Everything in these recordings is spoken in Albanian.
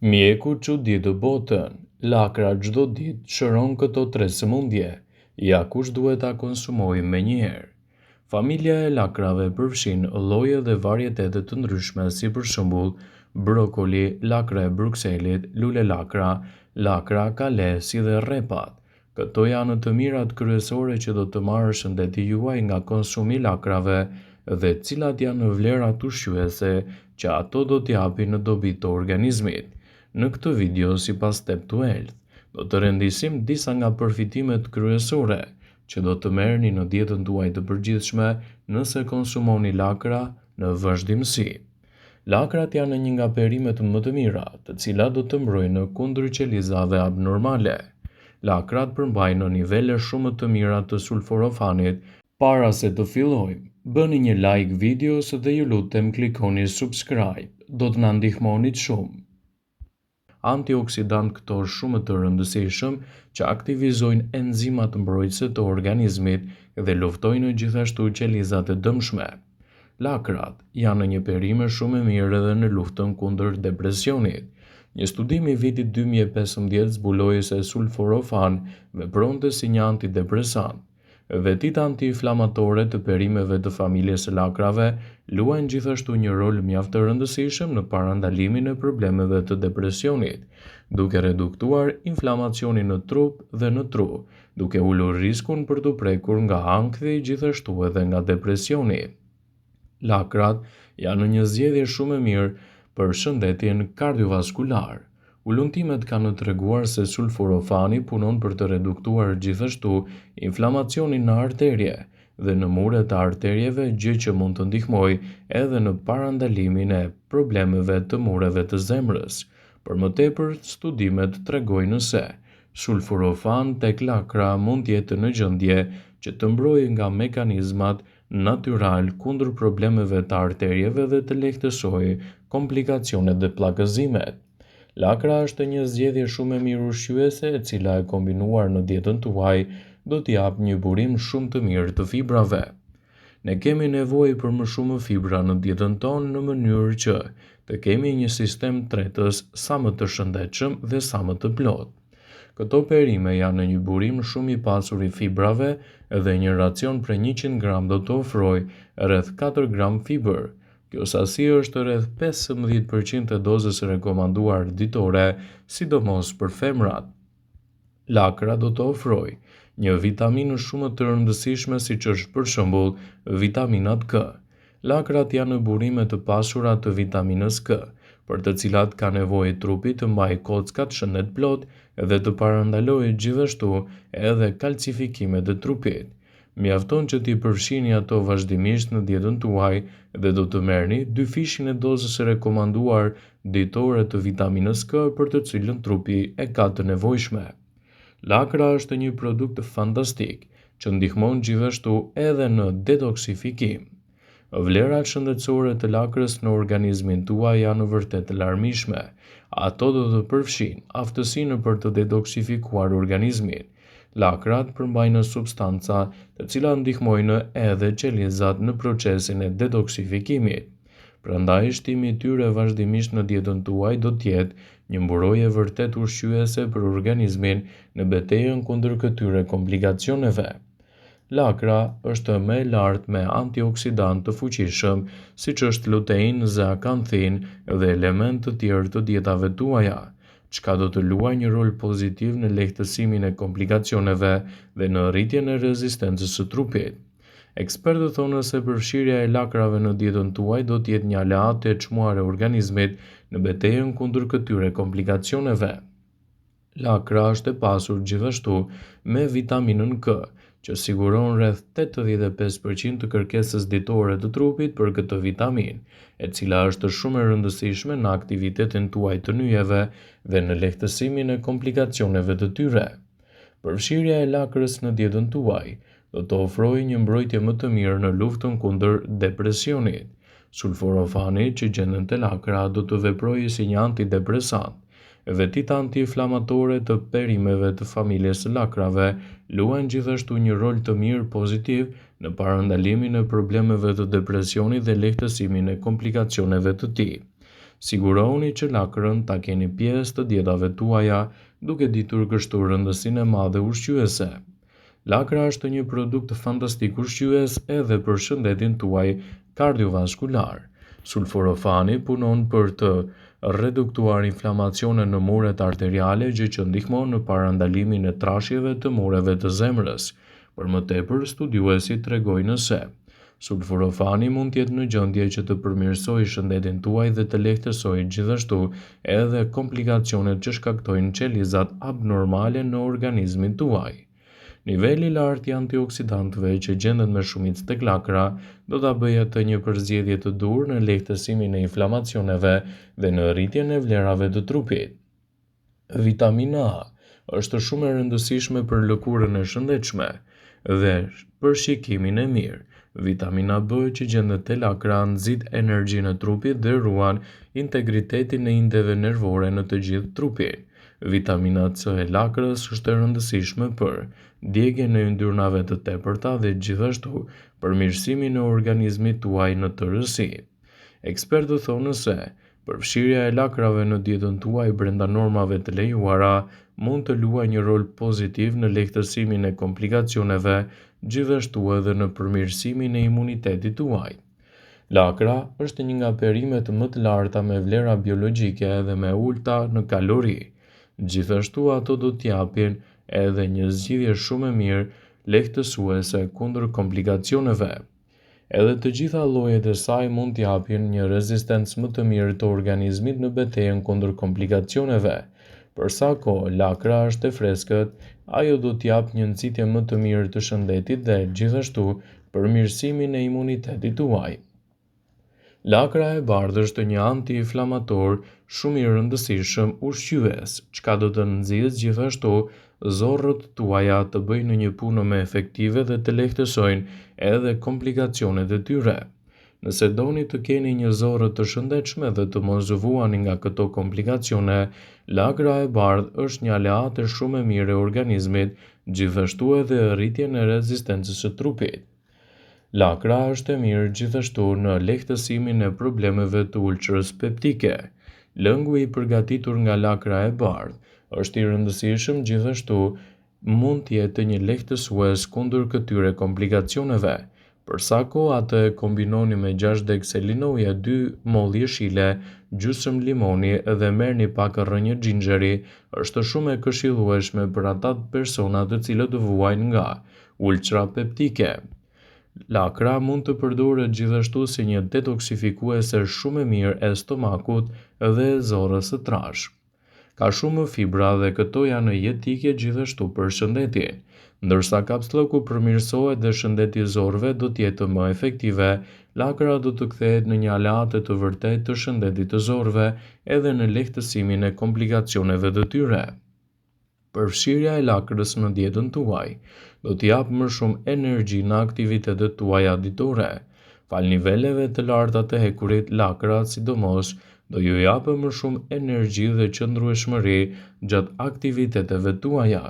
Mjeku çudi të botën, lakra çdo ditë shëron këto tre sëmundje, ja kush duhet ta konsumojë menjëherë. Familja e lakrave përfshin lloje dhe varietete të ndryshme si për shembull brokoli, lakra e Brukselit, lule lakra, lakra kale si dhe rrepat. Këto janë të mirat kryesore që do të marrë shëndeti juaj nga konsumi i lakrave dhe cilat janë vlerat ushqyese që ato do t'japin në dobi të organizmit. Në këtë video, sipas Step to Health, do të rëndisim disa nga përfitimet kryesore që do të merrni në dietën tuaj të përgjithshme nëse konsumoni lakra në vazhdimsi. Lakrat janë një nga perimet më të mira, të cilat do të mbrojnë kundër qelizave abnormale. Lakrat përmbajnë në nivele shumë të mira të sulforofanit. Para se të fillojmë, bëni një like videos dhe ju lutem klikoni subscribe, do të na ndihmonit shumë. Antioksidant këto shumë të rëndësishëm që aktivizojnë enzimat mbrojtëse të organizmit dhe luftojnë gjithashtu qelizat e dëmshme. Lakrat janë një perime shumë e mirë edhe në luftën kundër depresionit. Një studim i vitit 2015 zbuloi se sulforofan vepronte si një antidepresant. Vetit anti-inflamatore të perimeve të familjes së lakrave luajnë gjithashtu një rol mjaft të rëndësishëm në parandalimin e problemeve të depresionit, duke reduktuar inflamacionin në trup dhe në tru, duke ulur riskun për të prekur nga ankthi gjithashtu edhe nga depresioni. Lakrat janë një zgjedhje shumë e mirë për shëndetin kardiovaskular. Ullumtimet kanë treguar se sulforofani punon për të reduktuar gjithashtu inflamacionin në arterje dhe në muret e arterjeve, gjë që mund të ndihmojë edhe në parandalimin e problemeve të mureve të zemrës. Për më tepër, studimet tregojnë se sulforofan tek lakra mund të jetë në gjendje që të mbrojë nga mekanizmat natyral kundër problemeve të arterjeve dhe të lehtësojë komplikacionet dhe pllakëzimet. Lakra është një zgjedhje shumë e mirë ushqyese e cila e kombinuar në dietën tuaj do t'i japë një burim shumë të mirë të fibrave. Ne kemi nevojë për më shumë fibra në dietën tonë në mënyrë që të kemi një sistem tretës sa më të shëndetshëm dhe sa më të plotë. Këto perime janë një burim shumë i pasur i fibrave dhe një racion për 100 gram do të ofrojë rreth 4 gram fibër. Kjo sasi është rreth 15% e dozës rekomanduar ditore, sidomos për femrat. Lakra do të ofrojë një vitaminë shumë të rëndësishme siç është për shembull vitaminat K. Lakrat janë burime të pasura të vitaminës K, për të cilat ka nevojë trupi të mbajë kockat shëndet plot dhe të parandalojë gjithashtu edhe kalcifikimet e trupit. Mjafton që t'i përfshini ato vazhdimisht në dietën tuaj dhe do të merrni 2 fishin e dozës rekomanduar ditore të vitaminës K për të cilën trupi e ka të nevojshme. Lakra është një produkt fantastik që ndihmon gjithashtu edhe në detoksifikim. Vlerat shëndetësore të lakrës në organizmin tuaj janë vërtet të larmishme. Ato do të përfshin aftësinë për të detoksifikuar organizmin. Lakrat përmbajnë substanca të cilat ndihmojnë edhe qelizat në procesin e detoksifikimit. Prandaj shtimi i tyre vazhdimisht në dietën tuaj do të jetë një mburojë vërtet ushqyese për organizmin në betejën kundër këtyre komplikacioneve. Lakra është më e lartë me antioksidant të fuqishëm, siç është lutein, zeakanthin dhe elementë të tjerë të dietave tuaja, çka do të luajë një rol pozitiv në lehtësimin e komplikacioneve dhe në rritjen e rezistencës së trupit. Ekspertët thonë se përfshirja e lakrave në dietën tuaj do të jetë një aleat e çmuar e organizmit në betejën kundër këtyre komplikacioneve. Lakra është e pasur gjithashtu me vitaminën K, që siguron rreth 85% të kërkesës ditore të trupit për këtë vitaminë, e cila është shumë e rëndësishme në aktivitetin tuaj të nyjeve dhe në lehtësimin e komplikacioneve të tyre. Përfshirja e lakrës në dietën tuaj do të ofrojë një mbrojtje më të mirë në luftën kundër depresionit. Sulforofani që gjendet te lakra do të veprojë si një antidepresant. Vetit anti-inflamatore të perimeve të familjes së lakrave luajnë gjithashtu një rol të mirë pozitiv në parandalimin e problemeve të depresionit dhe lehtësimin e komplikacioneve të tij. Sigurohuni që lakrën ta keni pjesë të dietave tuaja, duke ditur kështu rëndësinë e madhe ushqyese. Lakra është një produkt fantastik ushqyes edhe për shëndetin tuaj kardiovaskular. Sulforofani punon për të reduktuar inflamacionin në muret arteriale, gjë që ndihmon në parandalimin e trashjeve të mureve të zemrës. Për më tepër, studiuesit tregojnë se sulforofani mund të jetë në gjendje që të përmirësojë shëndetin tuaj dhe të lehtësojë gjithashtu edhe komplikacionet që shkaktojnë qelizat abnormale në organizmin tuaj. Niveli i lartë i antioksidantëve që gjendet me shumicë tek lakra do ta bëjë atë një përzgjedhje të dur në lehtësimin e inflamacioneve dhe në rritjen e vlerave të trupit. Vitamina A është shumë e rëndësishme për lëkurën e shëndetshme dhe për shikimin e mirë. Vitamina B që gjendet te lakra nxit energjinë e trupit dhe ruan integritetin e indeve nervore në të gjithë trupin. Vitamina C e lakrës është e rëndësishme për djegjen e yndyrnave të tepërta dhe gjithashtu përmirësimin e organizmit tuaj në tërësi. Ekspertët thonë se përfshirja e lakrave në dietën tuaj brenda normave të lejuara mund të luajë një rol pozitiv në lehtësimin e komplikacioneve, gjithashtu edhe në përmirësimin e imunitetit tuaj. Lakra është një nga perimet më të larta me vlera biologjike dhe me ulta në kalori. Gjithashtu ato do t'japin edhe një zgjidhje shumë e mirë lehtësuese kundër komplikacioneve. Edhe të gjitha llojet e saj mund t'japin një rezistencë më të mirë të organizmit në betejën kundër komplikacioneve. Për sa kohë lakra është e freskët, ajo do t'jap një nxitje më të mirë të shëndetit dhe gjithashtu përmirësimin e imunitetit tuaj. Lakra e bardhë është një anti-inflamator shumë i rëndësishëm ushqyes, çka do të nxjisë gjithashtu zorrët tuaja të bëjnë një punë më efektive dhe të lehtësojnë edhe komplikacionet e tyre. Nëse doni të keni një zorrë të shëndetshme dhe të mos vuani nga këto komplikacione, lakra e bardhë është një aleate shumë e mirë e organizmit, gjithashtu edhe rritjen e rezistencës së trupit. Lakra është e mirë gjithashtu në lehtësimin e problemeve të ulçrës peptike. Lëngu i përgatitur nga lakra e bardhë është i rëndësishëm, gjithashtu mund të jetë një lehtësues kundër këtyre komplikacioneve. Për sa kohë atë e kombinoni me 6 deg selinoje, 2 mollë jeshile, gjysmë limoni dhe merrni pak rrënjë xhinxheri, është shumë e këshillueshme për ata persona të cilët vuajnë nga ulçra peptike. Lakra mund të përdoret gjithashtu si një detoksifikuese shumë e mirë e stomakut dhe e zorrës së trashë. Ka shumë fibra dhe këto janë jetike gjithashtu për shëndetin. Ndërsa kapslloku përmirësohet dhe shëndeti i zorrëve do të jetë më efektive, lakra do të kthehet në një aleate të vërtetë të shëndetit të zorrëve edhe në lehtësimin e komplikacioneve të tyre. Përfshirja e lakrës në dietën tuaj do t'i japë më shumë energji në aktivitetet tuaja ditore. Fal niveleve të larta të hekurit, lakra, sidomos, do ju japë më shumë energji dhe qëndrueshmëri gjatë aktiviteteve tuaja,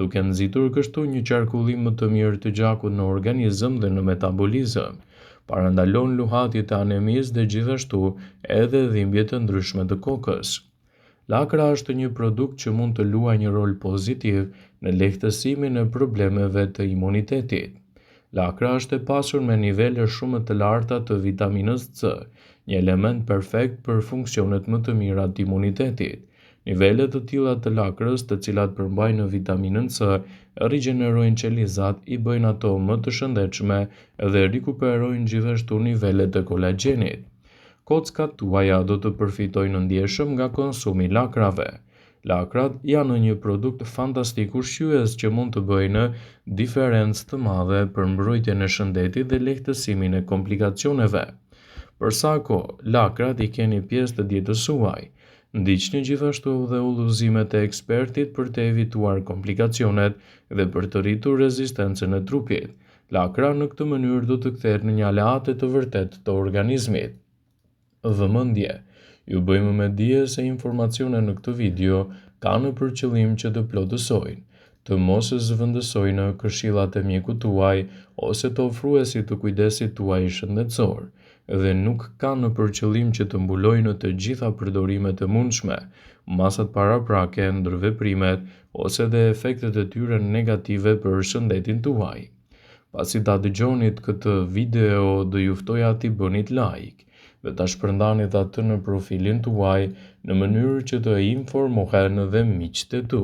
duke nxitur kështu një qarkullim më të mirë të gjakut në organizëm dhe në metabolizëm. Parandalon luhatjet e anemisë dhe gjithashtu edhe dhimbje të ndryshme të kokës. Lakra është një produkt që mund të luajë një rol pozitiv në lehtësimin e problemeve të imunitetit. Lakra është e pasur me nivele shumë të larta të vitaminës C, një element perfekt për funksionet më të mira të imunitetit. Nivele të tilla të lakrës, të cilat përmbajnë vitaminën C, rigjenerojnë qelizat, i bëjnë ato më të shëndetshme dhe rikuperojnë gjithashtu nivelet e kolagjenit. Kockat tuaja do të përfitojnë ndjeshëm nga konsumi i lakrave. Lakrat janë një produkt fantastik ushqyes që mund të bëjnë diferencë të madhe për mbrojtjen e shëndetit dhe lehtësimin e komplikacioneve. Për sa kohë lakrat i keni pjesë të dietës suaj, ndiqni gjithashtu dhe udhëzimet e ekspertit për të evituar komplikacionet dhe për të rritur rezistencën e trupit. Lakra në këtë mënyrë do të kthehet në një aleate të vërtetë të organizmit. Vëmendje. Ju bëjmë me dije se informacionet në këtë video kanë për qëllim që të plotësojnë, të mos zëvendësojnë këshillat e mjekut tuaj ose të ofruesit të kujdesit tuaj shëndetësor. dhe nuk kanë për qëllim që të mbulojnë të gjitha përdorimet e mundshme, masat paraprake, ndërveprimet ose dhe efektet e tyre negative për shëndetin tuaj. Pasi ta dëgjonit këtë video, do ju ftoja t'i bënit like dhe ta shpërndanit atë në profilin tuaj në mënyrë që të informohen dhe miqtë e tu.